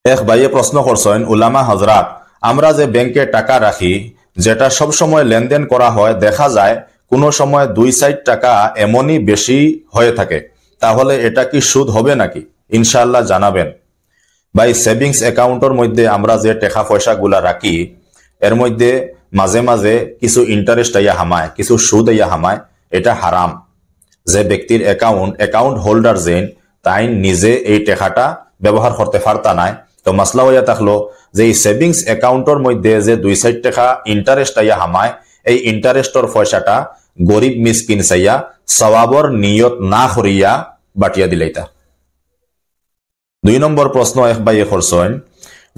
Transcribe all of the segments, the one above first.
এক ভাইয়ে প্রশ্ন করছেন, উলামা হজরত, আমরা যে ব্যাংকে টাকা রাখি, যেটা সব সময় লেনদেন করা হয়, দেখা যায় কোনো সময় 2 টাকা এমনই বেশি হয়ে থাকে, তাহলে এটা কি সুদ হবে নাকি? ইনশাআল্লাহ জানাবেন। ভাই, সেভিংস অ্যাকাউন্টের মধ্যে আমরা যে টাকা পয়সাগুলা রাখি, এর মধ্যে মাঝে মাঝে কিছু ইন্টারেস্ট আইয়া হামায়, কিছু সুদ আইয়া হামায়, এটা হারাম। যে ব্যক্তির অ্যাকাউন্ট হোল্ডার যেন, তাই নিজে এই টাকাটা ব্যবহার করতে পারতা নাই, তো মাসলা হইয়া থাকলো যে এই সেভিংস অ্যাকাউন্টের মধ্যে যে 2 টাকা ইন্টারেস্ট আইয়া হামায়, এই ইন্টারেস্টর পয়সাটা গরিব মিসকিন চাইয়া সওয়াবর নিয়ত না করিয়া বাটিয়া দিলাইতা। 2 নম্বর প্রশ্ন এক ভাইয়ে করছেন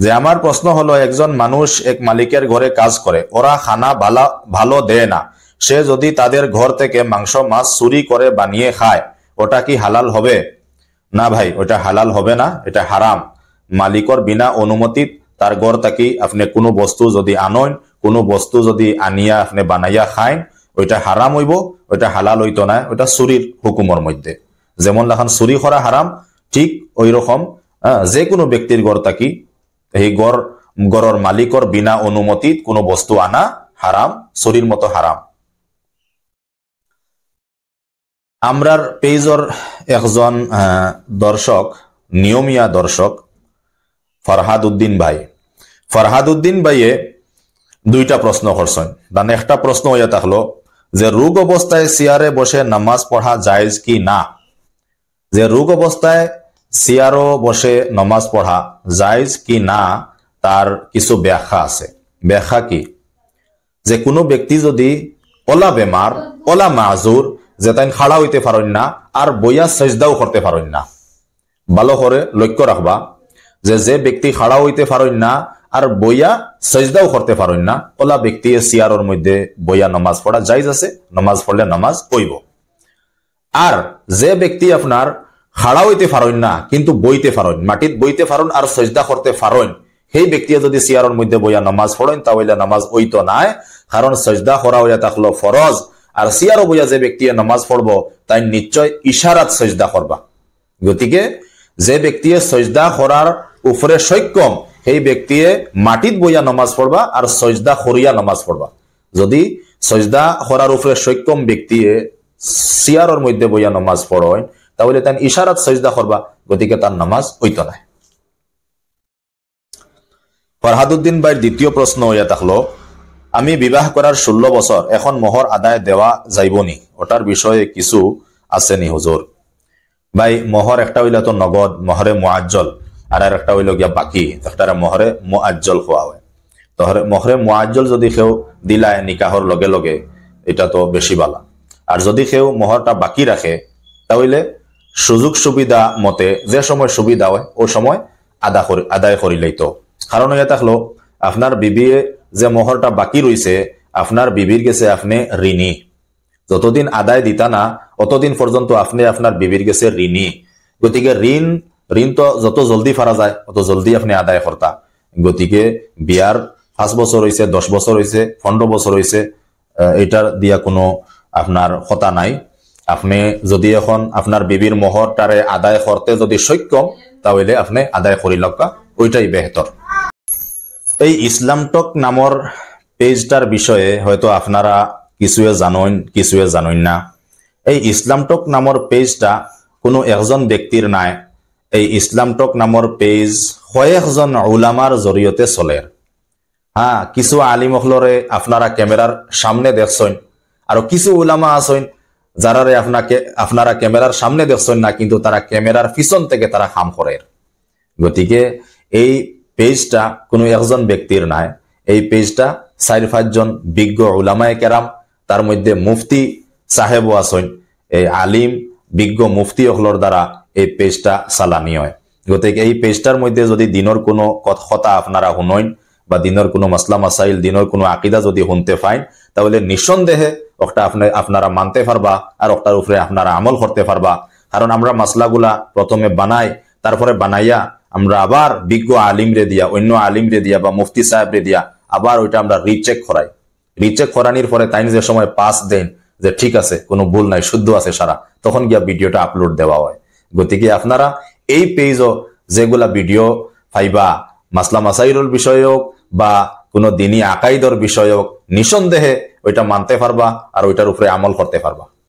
যে, আমার প্রশ্ন হলো, একজন মানুষ এক মালিকের ঘরে কাজ করে, ওরা খানা ভালো দেয় না, সে যদি তাদের ঘর থেকে মাংস মাছ চুরি করে বানিয়ে খায়, ওটা কি হালাল হবে? না ভাই, ওটা হালাল হবে না, এটা হারাম। মালিকর বিনা অনুমতি তার ঘর থাকি আপনি কোনো বস্তু যদি আনইন, কোনো বস্তু যদি আনিয়া আপনি বানাইয়া খাইন, ওইটা হারাম হইব, ওইটা হালাল হইতো না, ওইটা চুরির হুকুমের মধ্যে। যেমন লাখান চুরি করা হারাম, ঠিক ওই রকম যে কোনো ব্যক্তির ঘর থাকি এই গড়ের মালিকর বিনা অনুমতিত কোনো বস্তু আনা হারাম, চুরির মতো হারাম। আমরার পেজর একজন দর্শক, নিয়মিয়া দর্শক ফরহাদ উদ্দিন ভাইয়ে 2টা প্রশ্ন করছেন। মানে একটা প্রশ্ন হইয়া থাকলো যে, রোগ অবস্থায় চেয়ারে বসে নামাজ পড়া জায়েজ কি না? যে রোগ অবস্থায় চেয়ারও বসে নামাজ পড়া জায়েজ কি না, তার কিছু ব্যাখ্যা আছে। ব্যাখ্যা কি? যে কোনো ব্যক্তি যদি ওলা বেমার, ওলা মাজুর, যে তাই খাড়া হইতে পারেন না আর বইয়া সেজদাও করতে পারেন না, ভালো করে লক্ষ্য রাখবা যে ব্যক্তি খাড়া হইতে পারেন না আর বইয়া সেজদাও করতে পারেন না, ওলা ব্যক্তি চেয়ারের মধ্যে বইয়া নামাজ পড়া জায়েজ আছে, নামাজ পড়লে নামাজ হইব। আর যে ব্যক্তি আপনার খাড়া হইতে পারেন না কিন্তু বইতে পারেন, মাটিত বইতে পারেন আর সেজদা করতে পারেন, সেই ব্যক্তি যদি চেয়ারের মধ্যে বইয়া নামাজ পড়েন, তাহলে নামাজ হইতো নাই, কারণ সেজদা করা হইয়া থাকলো ফরজ। আর চেয়ারও বইয়া যে ব্যক্তি নামাজ পড়বো, তাই নিশ্চয় ইশারাত সেজদা করবা। গতিকে যে ব্যক্তি সেজদা করার উপরে সক্ষম, সেই ব্যক্তি মাটিত বইয়া নামাজ পড়বা আর সেজদা করিয়া নামাজ পড়বা। যদি সেজদা করার উপরে সক্ষম ব্যক্তি চেয়ারের মধ্যে বইয়া নামাজ পড়েন, তাহলে তাই ইশারাত সেজদা করবা, গতিকে তার নামাজ হইতো না। ফরহাদুদ্দিন ভাইয়ের 2য় প্রশ্ন হইয়া থাকলো, আমি বিবাহ করার 16 বছর, এখন মোহর আদায় দেওয়া যাইবনি, ওটার বিষয়ে কিছু আসেনি হুজুর? ভাই, মোহর একটা হইলে তো নগদ মোহরে মুআজ্জল, আর একটা হইল গিয়া বাকি, একটা মোহরে মুআজ্জল খোয়া হয়। তো মোহরে মুআজ্জল যদি কেউ দিলায় নিকাহর লগে লগে, এটা তো বেশি ভালো। আর যদি কেউ মোহরটা বাকি রাখে, তাহলে সুযোগ সুবিধা মতে যে সময় সুবিধা হয় ও সময় আদায় করিলেই তো। কারণ হইয়া থাকলো, আপনার বিবি যে মোহরটা বাকি রয়েছে, আপনার বিবির গেছে আপনি ঋণী, যতদিন আদায় দিতা না অতদিন পর্যন্ত আপনি আপনার বিবির গেছে ঋণী। গতিকে ঋণ তো যত জলদি ফারা যায় অত জলদি আপনি আদায় করতা। গতিকে বিয়ার 5 বছর হয়েছে, 10 বছর হয়েছে, 15 বছর হয়েছে, এটার দিয়া কোনো আপনার কথা নাই। আপনি যদি এখন আপনার বিবির মোহরটারে আদায় করতে যদি সক্ষম, তাহলে আপনি আদায় করি লক্কা, ওইটাই বেহতর। এই ইসলাম টক নামর পেজটার বিষয়ে হয়তো আপনারা কিছুয়ে জানেন না। এই ইসলাম টক নামর পেজটা কোনো একজন ব্যক্তির নাই। এই ইসলাম টক নামর পেজ কয়েকজন উলামার জরিয়তে চলে। হ্যাঁ, কিছু আলিম হলরে আপনারা ক্যামেরার সামনে দেখছেন, আর কিছু উলামা আছেন যারারে আপনারা ক্যামেরার সামনে দেখছেন না, কিন্তু তারা ক্যামেরার পিছন থেকে তারা কাম করে। গতিকে এই পেজটা কোনো একজন ব্যক্তির নাই। এই পেজটা 4-5 জন বিজ্ঞ উলামায়ে কেরাম, তার মধ্যে মুফতি সাহেবও আছেন, এই আলিম বিজ্ঞ মুফতি হলর দ্বারা এই পেজটা চালানি হয়। গতিকে এই পেজটার মধ্যে যদি দিনের কোনো কথা আপনারা শুনেন, বা দিনের কোনো মাসলা মাসাইল, দিনের কোনো আকিদা যদি শুনতে পাইন, তাহলে নিঃসন্দেহে ওটা আপনারা মানতে পারবা আর ওটার উপরে আপনারা আমল করতে পারবা। কারণ আমরা মাসলাগুলা প্রথমে বানাই, তারপরে বানাইয়া আমরা আবার বিজ্ঞ আলিমরে দিয়া, অন্য আলিমরে দিয়া বা মুফতি সাহেবরে দিয়া আবার ওইটা আমরা রিচেক করানির পরে তাই যে সময় পাস দেন যে ঠিক আছে, কোনো ভুল নাই, শুদ্ধ আছে সারা, তখন গিয়া ভিডিওটা আপলোড দেওয়া হয়। গতিকে আপনারা এই পেজও যেগুলা ভিডিও পাইবা মাসলা মাসাইরুল বিষয়ক বা কোনো দিনী আকাইদর বিষয়ক নিঃসন্দেহে ওইটা মানতে পারবা আর ওইটার উপরে আমল করতে পারবা।